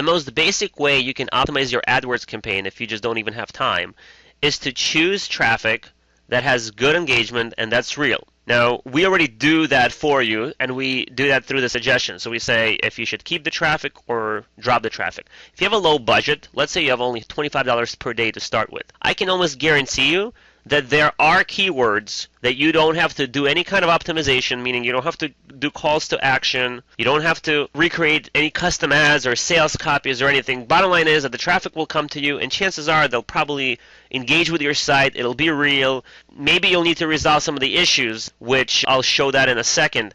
The most basic way you can optimize your AdWords campaign, if you just don't even have time, is to choose traffic that has good engagement and that's real. Now, we already do that for you, and we do that through the suggestions. So we say if you should keep the traffic or drop the traffic. If you have a low budget, let's say you have only $25 per day to start with, I can almost guarantee you that there are keywords that you don't have to do any kind of optimization, meaning you don't have to do calls to action, you don't have to recreate any custom ads or sales copies or anything. Bottom line is that the traffic will come to you, and chances are they'll probably engage with your site, it'll be real. Maybe you'll need to resolve some of the issues, which I'll show that in a second.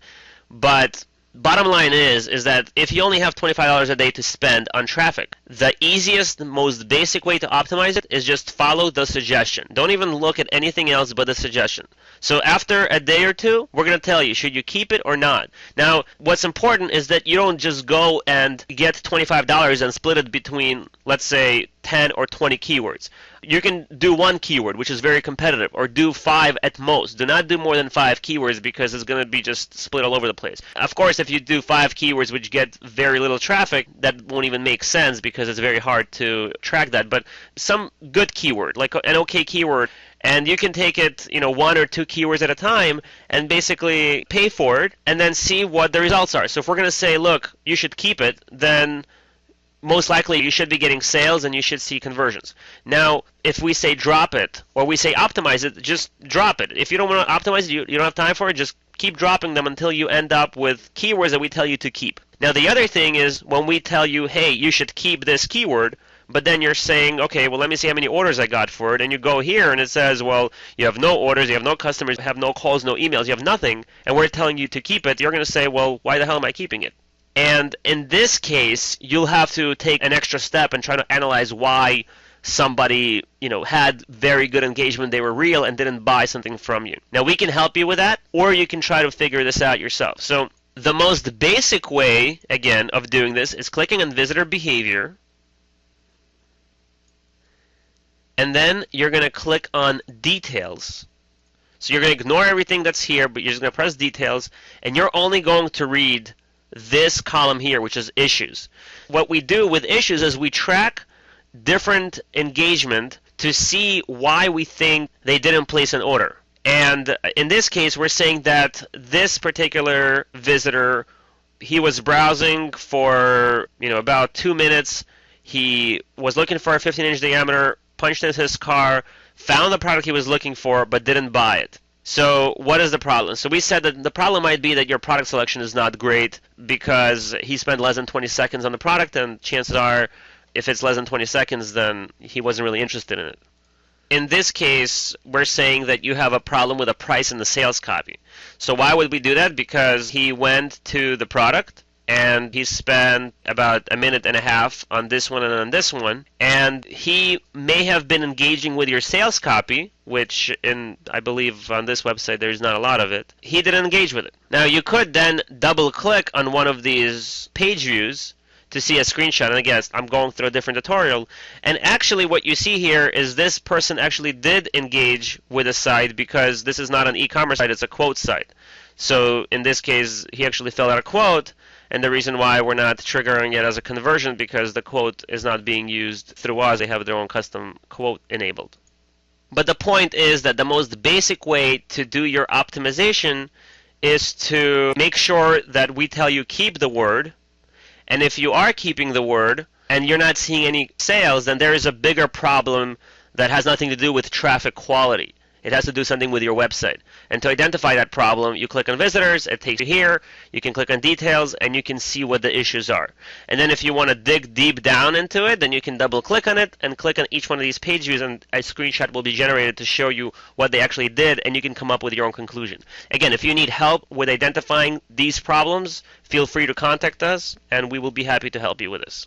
But bottom line is that if you only have $25 a day to spend on traffic, the easiest, most basic way to optimize it is just follow the suggestion. Don't even look at anything else but the suggestion. So after a day or two, we're going to tell you, should you keep it or not? Now, what's important is that you don't just go and get $25 and split it between, let's say, 10 or 20 keywords. You can do one keyword, which is very competitive, or do 5 at most. Do not do more than 5 keywords because it's going to be just split all over the place. Of course, if you do 5 keywords which get very little traffic, that won't even make sense because it's very hard to track that. But some good keyword, like an okay keyword, and you can take it, 1 or 2 keywords at a time and basically pay for it and then see what the results are. So if we're going to say, look, you should keep it, then most likely you should be getting sales and you should see conversions. Now, if we say drop it or we say optimize it, just drop it. If you don't want to optimize it, you don't have time for it, just keep dropping them until you end up with keywords that we tell you to keep. Now, the other thing is when we tell you, hey, you should keep this keyword, but then you're saying, okay, well, let me see how many orders I got for it, and you go here and it says, well, you have no orders, you have no customers, you have no calls, no emails, you have nothing, and we're telling you to keep it, you're going to say, well, why the hell am I keeping it? And in this case, you'll have to take an extra step and try to analyze why somebody, had very good engagement, they were real, and didn't buy something from you. Now, we can help you with that, or you can try to figure this out yourself. So the most basic way, again, of doing this is clicking on visitor behavior, and then you're going to click on details. So you're going to ignore everything that's here, but you're just going to press details, and you're only going to read this column here, which is issues. What we do with issues is we track different engagement to see why we think they didn't place an order. And in this case, we're saying that this particular visitor, he was browsing for about 2 minutes. He was looking for a 15-inch diameter, punched in his car, found the product he was looking for, but didn't buy it. So what is the problem? So we said that the problem might be that your product selection is not great because he spent less than 20 seconds on the product, and chances are if it's less than 20 seconds, then he wasn't really interested in it. In this case, we're saying that you have a problem with a price in the sales copy. So why would we do that? Because he went to the product and he spent about 1.5 minutes on this one and on this one, and he may have been engaging with your sales copy, which I believe on this website there's not a lot of it. He didn't engage with it. Now you could then double click on one of these page views to see a screenshot, and again, I'm going through a different tutorial, and actually what you see here is this person actually did engage with a site because this is not an e-commerce site, it's a quote site. So in this case, he actually filled out a quote, and the reason why we're not triggering it as a conversion because the quote is not being used through us. They have their own custom quote enabled. But the point is that the most basic way to do your optimization is to make sure that we tell you keep the word, and if you are keeping the word and you're not seeing any sales, then there is a bigger problem that has nothing to do with traffic quality. It has to do something with your website. And to identify that problem, you click on visitors, it takes you here, you can click on details, and you can see what the issues are. And then if you want to dig deep down into it, then you can double click on it and click on each one of these page views, and a screenshot will be generated to show you what they actually did, and you can come up with your own conclusion. Again, if you need help with identifying these problems, feel free to contact us, and we will be happy to help you with this.